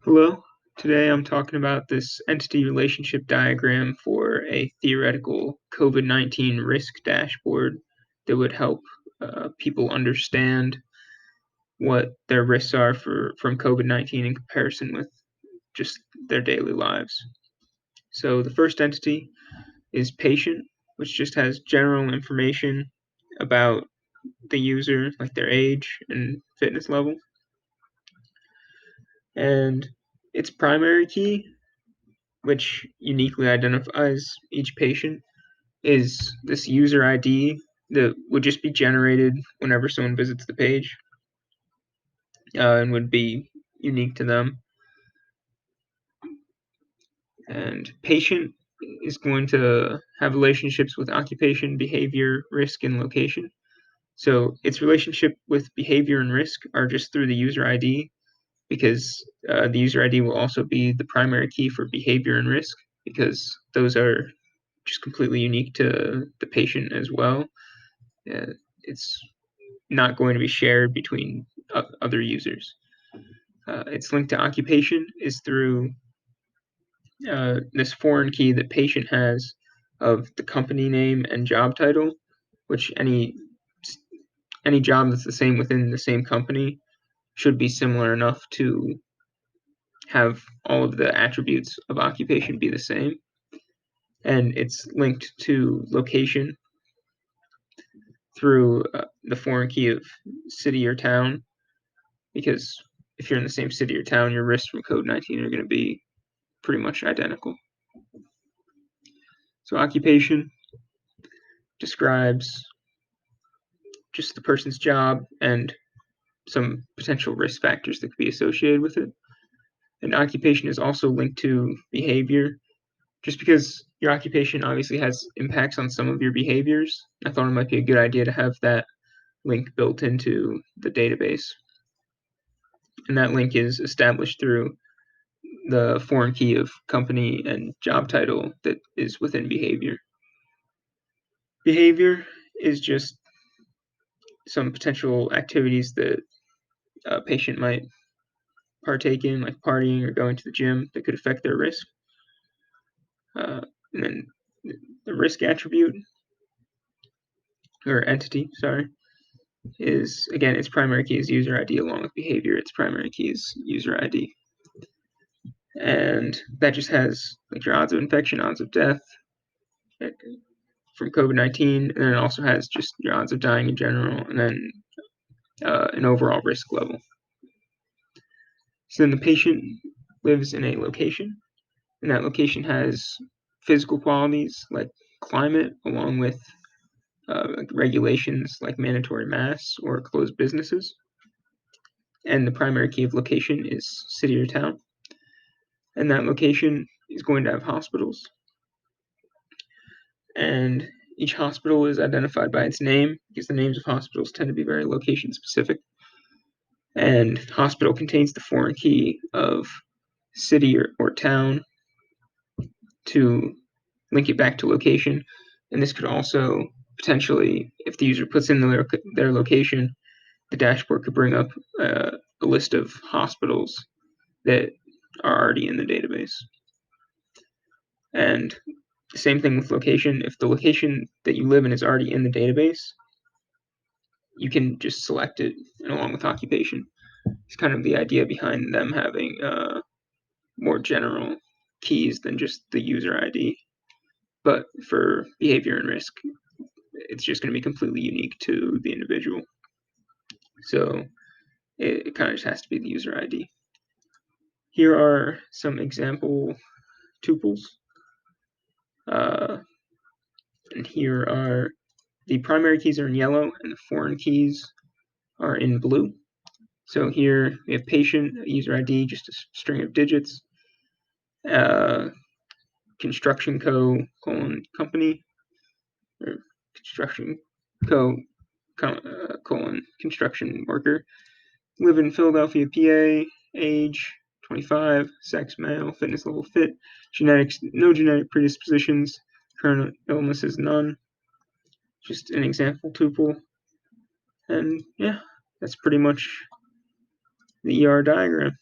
Hello. Today I'm talking about this entity relationship diagram for a theoretical COVID-19 risk dashboard that would help people understand what their risks are from COVID-19 in comparison with just their daily lives. So the first entity is patient, which just has general information about the user, like their age and fitness level. And its primary key, which uniquely identifies each patient, is this user ID that would just be generated whenever someone visits the page and would be unique to them. And patient is going to have relationships with occupation, behavior, risk, and location. So its relationship with behavior and risk are just through the user ID, because the user ID will also be the primary key for behavior and risk, because those are just completely unique to the patient as well. It's not going to be shared between other users. Its link to occupation is through this foreign key that patient has of the company name and job title, which any job that's the same within the same company should be similar enough to have all of the attributes of occupation be the same. And it's linked to location through the foreign key of city or town, because if you're in the same city or town, your risks from COVID-19 are going to be pretty much identical. So occupation describes just the person's job and some potential risk factors that could be associated with it. And occupation is also linked to behavior. Just because your occupation obviously has impacts on some of your behaviors, I thought it might be a good idea to have that link built into the database. And that link is established through the foreign key of company and job title that is within behavior. Behavior is just some potential activities that a patient might partake in, like partying or going to the gym, that could affect their risk. And then the risk attribute, or entity, sorry, is, again, its primary key is user ID along with behavior. Its primary key is user ID. And that just has like your odds of infection, odds of death from COVID-19, and then it also has just your odds of dying in general, and then an overall risk level. So then the patient lives in a location, and that location has physical qualities like climate, along with regulations like mandatory masks or closed businesses. And the primary key of location is city or town. And that location is going to have hospitals. And each hospital is identified by its name, because the names of hospitals tend to be very location specific. And hospital contains the foreign key of city or town to link it back to location. And this could also potentially, if the user puts in their location, the dashboard could bring up a list of hospitals that are already in the database. And the same thing with location. If the location that you live in is already in the database, you can just select it, and along with occupation. It's kind of the idea behind them having more general keys than just the user ID. But for behavior and risk, it's just going to be completely unique to the individual. So it kind of just has to be the user ID. Here are some example tuples. And here are the primary keys are in yellow and the foreign keys are in blue. So here we have patient, user ID, just a string of digits, construction company, or construction construction worker, live in Philadelphia, PA, age 25, sex male, fitness level fit, genetics no genetic predispositions, current illnesses none. Just an example tuple. And yeah, that's pretty much the ER diagram.